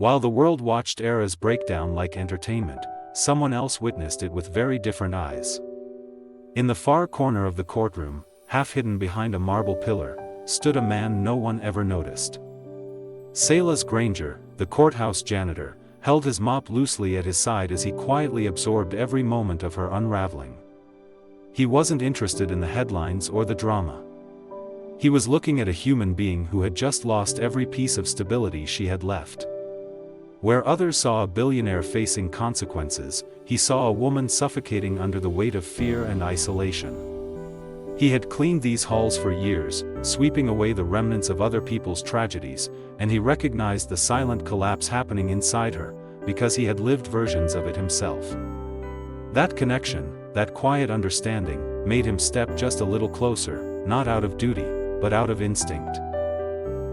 While the world watched Era's breakdown like entertainment, someone else witnessed it with very different eyes. In the far corner of the courtroom, half hidden behind a marble pillar, stood a man no one ever noticed. Silas Granger, the courthouse janitor, held his mop loosely at his side as he quietly absorbed every moment of her unraveling. He wasn't interested in the headlines or the drama. He was looking at a human being who had just lost every piece of stability she had left. Where others saw a billionaire facing consequences, he saw a woman suffocating under the weight of fear and isolation. He had cleaned these halls for years, sweeping away the remnants of other people's tragedies, and he recognized the silent collapse happening inside her, because he had lived versions of it himself. That connection, that quiet understanding, made him step just a little closer, not out of duty, but out of instinct.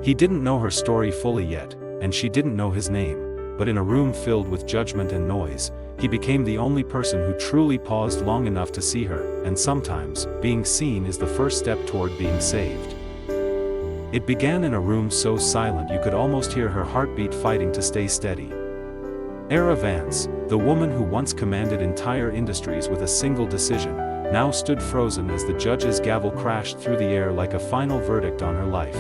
He didn't know her story fully yet, and she didn't know his name, but in a room filled with judgment and noise, he became the only person who truly paused long enough to see her, and sometimes, being seen is the first step toward being saved. It began in a room so silent you could almost hear her heartbeat fighting to stay steady. Era Vance, the woman who once commanded entire industries with a single decision, now stood frozen as the judge's gavel crashed through the air like a final verdict on her life.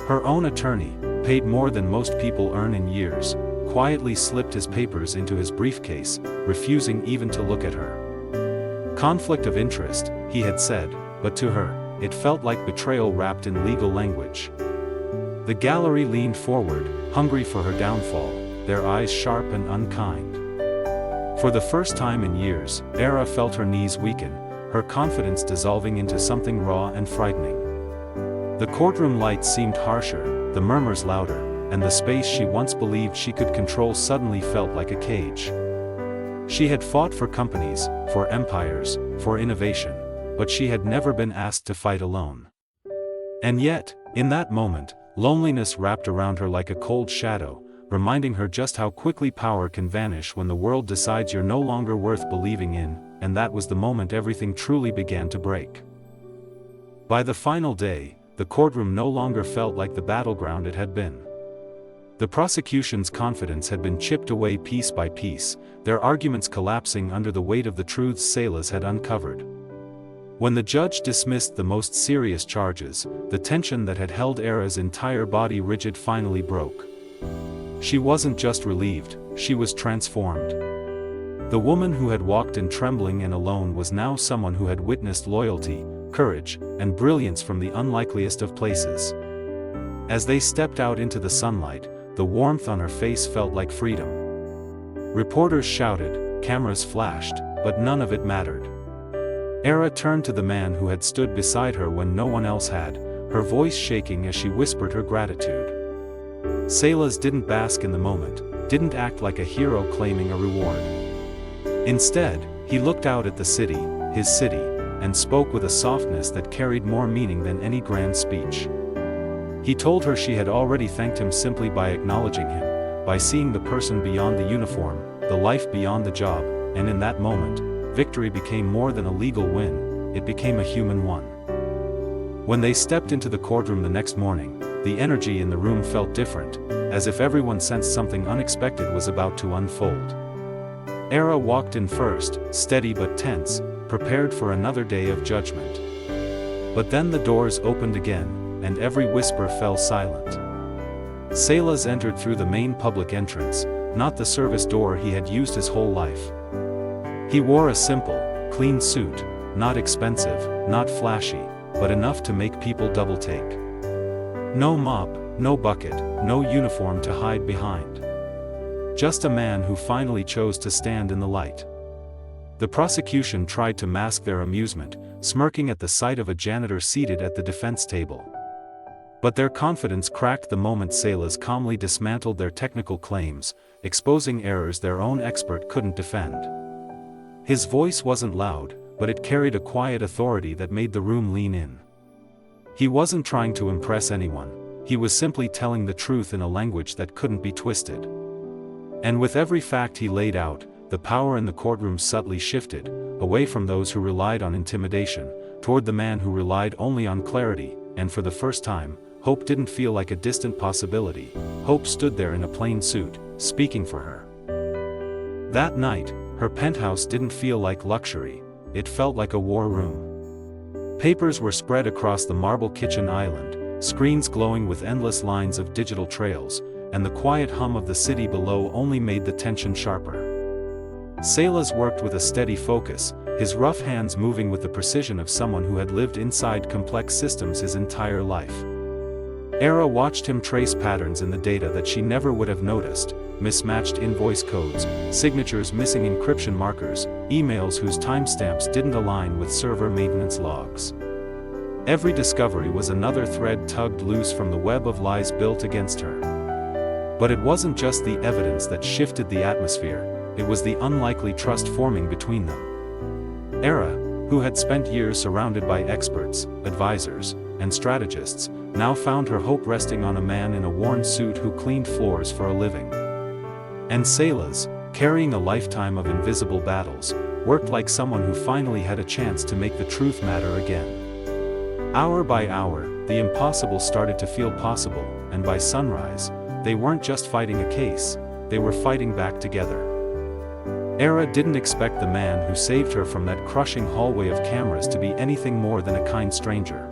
Her own attorney, paid more than most people earn in years, quietly slipped his papers into his briefcase, refusing even to look at her. Conflict of interest, he had said, but to her, it felt like betrayal wrapped in legal language. The gallery leaned forward, hungry for her downfall, their eyes sharp and unkind. For the first time in years, Era felt her knees weaken, her confidence dissolving into something raw and frightening. The courtroom lights seemed harsher, the murmurs louder, and the space she once believed she could control suddenly felt like a cage. She had fought for companies, for empires, for innovation, but she had never been asked to fight alone. And yet, in that moment, loneliness wrapped around her like a cold shadow, reminding her just how quickly power can vanish when the world decides you're no longer worth believing in, and that was the moment everything truly began to break. By the final day, the courtroom no longer felt like the battleground it had been. The prosecution's confidence had been chipped away piece by piece, their arguments collapsing under the weight of the truths Silas had uncovered. When the judge dismissed the most serious charges, the tension that had held Era's entire body rigid finally broke. She wasn't just relieved, she was transformed. The woman who had walked in trembling and alone was now someone who had witnessed loyalty, courage, and brilliance from the unlikeliest of places. As they stepped out into the sunlight, the warmth on her face felt like freedom. Reporters shouted, cameras flashed, but none of it mattered. Era turned to the man who had stood beside her when no one else had, her voice shaking as she whispered her gratitude. Silas didn't bask in the moment, didn't act like a hero claiming a reward. Instead, he looked out at the city, his city, and spoke with a softness that carried more meaning than any grand speech. He told her she had already thanked him simply by acknowledging him, by seeing the person beyond the uniform, the life beyond the job, and in that moment, victory became more than a legal win, it became a human one. When they stepped into the courtroom the next morning, the energy in the room felt different, as if everyone sensed something unexpected was about to unfold. Era walked in first, steady but tense, prepared for another day of judgment. But then the doors opened again, and every whisper fell silent. Silas entered through the main public entrance, not the service door he had used his whole life. He wore a simple, clean suit, not expensive, not flashy, but enough to make people double-take. No mop, no bucket, no uniform to hide behind. Just a man who finally chose to stand in the light. The prosecution tried to mask their amusement, smirking at the sight of a janitor seated at the defense table. But their confidence cracked the moment Silas calmly dismantled their technical claims, exposing errors their own expert couldn't defend. His voice wasn't loud, but it carried a quiet authority that made the room lean in. He wasn't trying to impress anyone, he was simply telling the truth in a language that couldn't be twisted. And with every fact he laid out, the power in the courtroom subtly shifted, away from those who relied on intimidation, toward the man who relied only on clarity, and for the first time, hope didn't feel like a distant possibility. Hope stood there in a plain suit, speaking for her. That night, her penthouse didn't feel like luxury, it felt like a war room. Papers were spread across the marble kitchen island, screens glowing with endless lines of digital trails, and the quiet hum of the city below only made the tension sharper. Salas worked with a steady focus, his rough hands moving with the precision of someone who had lived inside complex systems his entire life. Era watched him trace patterns in the data that she never would have noticed: mismatched invoice codes, signatures missing encryption markers, emails whose timestamps didn't align with server maintenance logs. Every discovery was another thread tugged loose from the web of lies built against her. But it wasn't just the evidence that shifted the atmosphere, it was the unlikely trust forming between them. Era, who had spent years surrounded by experts, advisors, and strategists, now found her hope resting on a man in a worn suit who cleaned floors for a living. And Salas, carrying a lifetime of invisible battles, worked like someone who finally had a chance to make the truth matter again. Hour by hour, the impossible started to feel possible, and by sunrise, they weren't just fighting a case, they were fighting back together. Era didn't expect the man who saved her from that crushing hallway of cameras to be anything more than a kind stranger.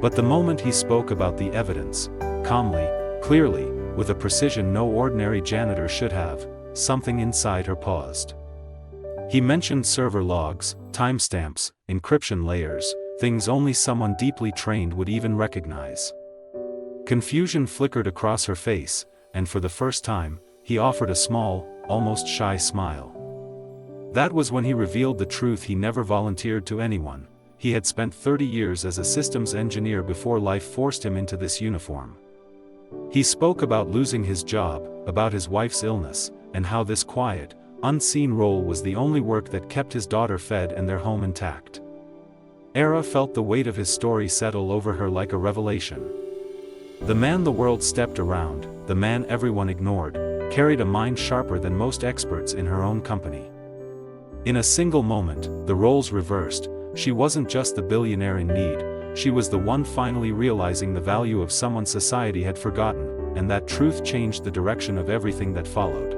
But the moment he spoke about the evidence, calmly, clearly, with a precision no ordinary janitor should have, something inside her paused. He mentioned server logs, timestamps, encryption layers, things only someone deeply trained would even recognize. Confusion flickered across her face, and for the first time, he offered a small, almost shy smile. That was when he revealed the truth he never volunteered to anyone: he had spent 30 years as a systems engineer before life forced him into this uniform. He spoke about losing his job, about his wife's illness, and how this quiet, unseen role was the only work that kept his daughter fed and their home intact. Era felt the weight of his story settle over her like a revelation. The man the world stepped around, the man everyone ignored, carried a mind sharper than most experts in her own company. In a single moment, the roles reversed. She wasn't just the billionaire in need, she was the one finally realizing the value of someone society had forgotten, and that truth changed the direction of everything that followed.